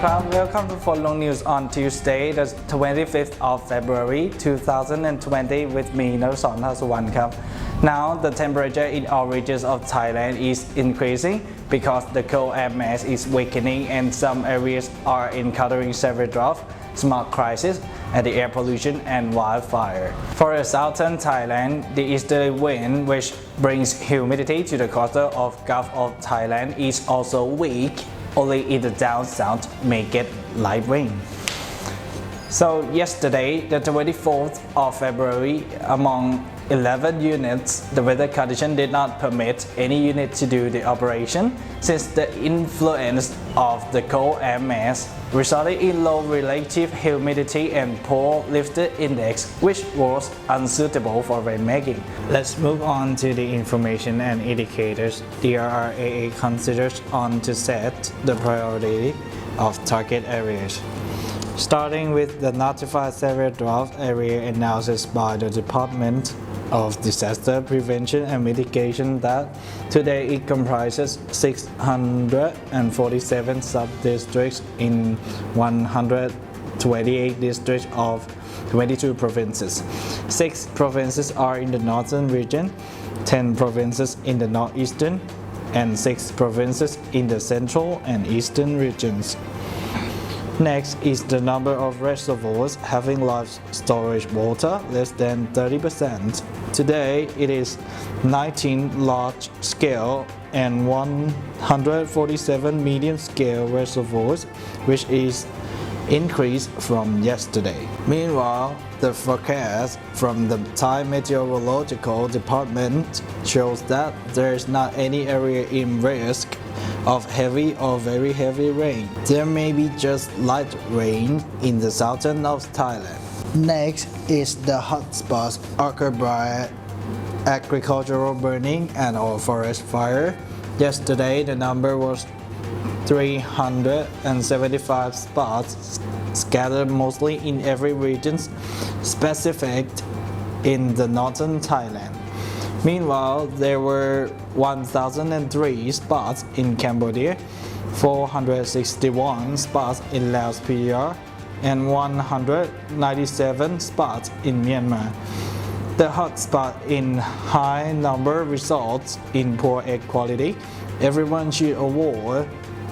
ครับ Welcome to Fonluang News on Tuesday, the 25th of February 2020 with me, Naruson Hasuwan ครับ Now, the temperature in all regions of Thailand is increasing because the cold air mass is weakening and some areas are encountering severe drought, smog crisis, and the air pollution and wildfire. For the southern Thailand, the easterly wind, which brings humidity to the coastal of Gulf of Thailand, is also weak. Only in the down south may get light rain. So yesterday, the 24th of February, among 11 units, the weather condition did not permit any unit to do the operation since the influence of the cold air mass resulted in low relative humidity and poor lifted index, which was unsuitable for rainmaking. Let's move on to the information and indicators. The RRAA considers on to set the priority of target areas. Starting with the notified severe drought area announced by the Department of Disaster Prevention and Mitigation that today it comprises 647 sub-districts in 128 districts of 22 provinces. 6 provinces are in the northern region, 10 provinces in the northeastern, and 6 provinces in the central and eastern regions. Next is the number of reservoirs having large storage water less than 30%. Today it is 19 large-scale and 147 medium-scale reservoirs, which is increased from yesterday. Meanwhile, the forecast from the Thai Meteorological Department shows that there is not any area in risk of heavy or very heavy rain. There may be just light rain in the southern of Thailand. Next is the hotspots occurred by agricultural burning and or forest fire. Yesterday, the number was 375 spots scattered mostly in every region specific in the northern Thailand. Meanwhile, there were 1,003 spots in Cambodia, 461 spots in Laos PR, and 197 spots in Myanmar. The hotspot in high number results in poor air quality. Everyone should avoid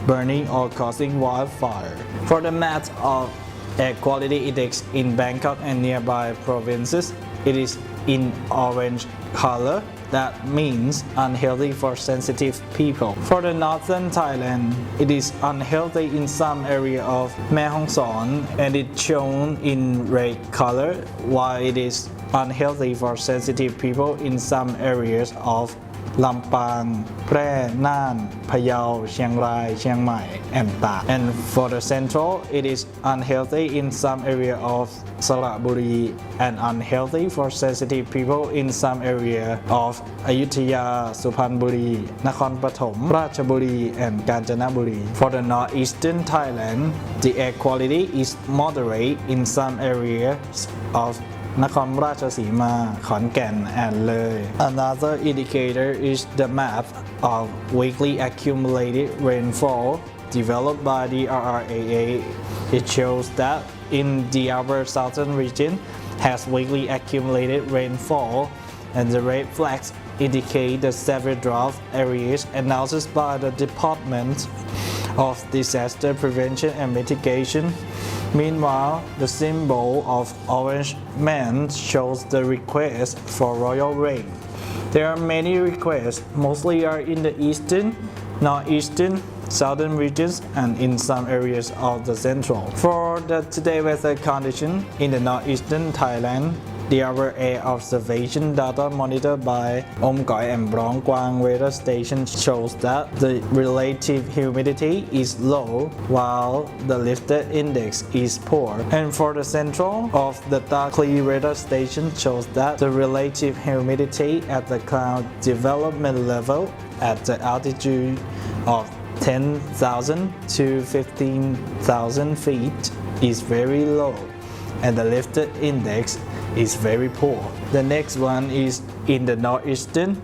burning or causing wildfire. For the math of air quality index in Bangkok and nearby provinces, it is in orange color. That means unhealthy for sensitive people. For the northern Thailand, it is unhealthy in some area of Mae Hong Son and it's shown in red color, while it is unhealthy for sensitive people in some areas of Lampang, Phrae, Nan, Phayao, Chiang Rai, Chiang Mai, and Tak. And for the central, it is unhealthy in some area of Saraburi and unhealthy for sensitive people in some area of Ayutthaya, Suphanburi, Nakhon Pathom, Ratchaburi, and Kanchanaburi. For the northeastern Thailand, the air quality is moderate in some areas of Nakhon Ratchasima, Khon Kaen, and Loi. Another indicator is the map of weekly accumulated rainfall developed by the RRAA. It shows that in the upper southern region has weekly accumulated rainfall, and the red flags indicate the severe drought areas announced by the Department of Disaster Prevention and Mitigation. Meanwhile, the symbol of orange man shows the request for royal rain. There are many requests, mostly are in the eastern, northeastern, southern regions and in some areas of the central. For the today weather condition in the northeastern Thailand, the hour air observation data monitored by Omkoi and Brong Kwang weather station shows that the relative humidity is low while the lifted index is poor. And for the central of the Ta Kli weather station shows that the relative humidity at the cloud development level at the altitude of 10,000 to 15,000 feet is very low, and the lifted index is very poor. The next one is in the northeastern,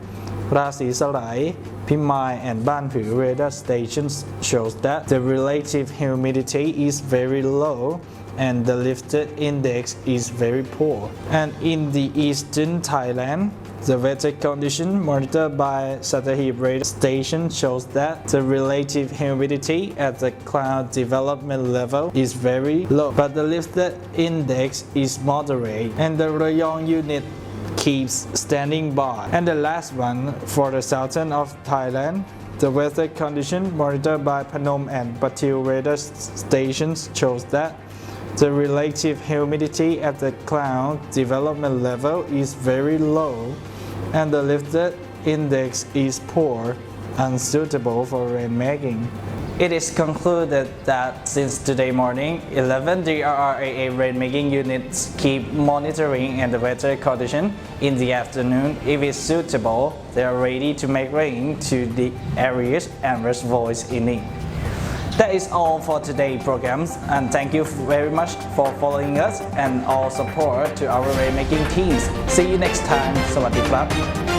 Rasi Salai, Pimai and Banpu radar stations shows that the relative humidity is very low and the lifted index is very poor. And in the eastern Thailand, the weather condition monitored by Sattahip radar station shows that the relative humidity at the cloud development level is very low, but the lifted index is moderate, and the Rayong unit keeps standing by. And the last one, for the southern of Thailand, the weather condition monitored by Phnom and Patil radar stations shows that the relative humidity at the cloud development level is very low and the lifted index is poor, unsuitable for rainmaking. It is concluded that since today morning, 11 DRRAA rainmaking units keep monitoring and the weather condition. In the afternoon, if it's suitable, they are ready to make rain to the areas and reservoirs in need. That is all for today's programs, and thank you very much for following us and all support to our rainmaking teams. See you next time. สวัสดีครับ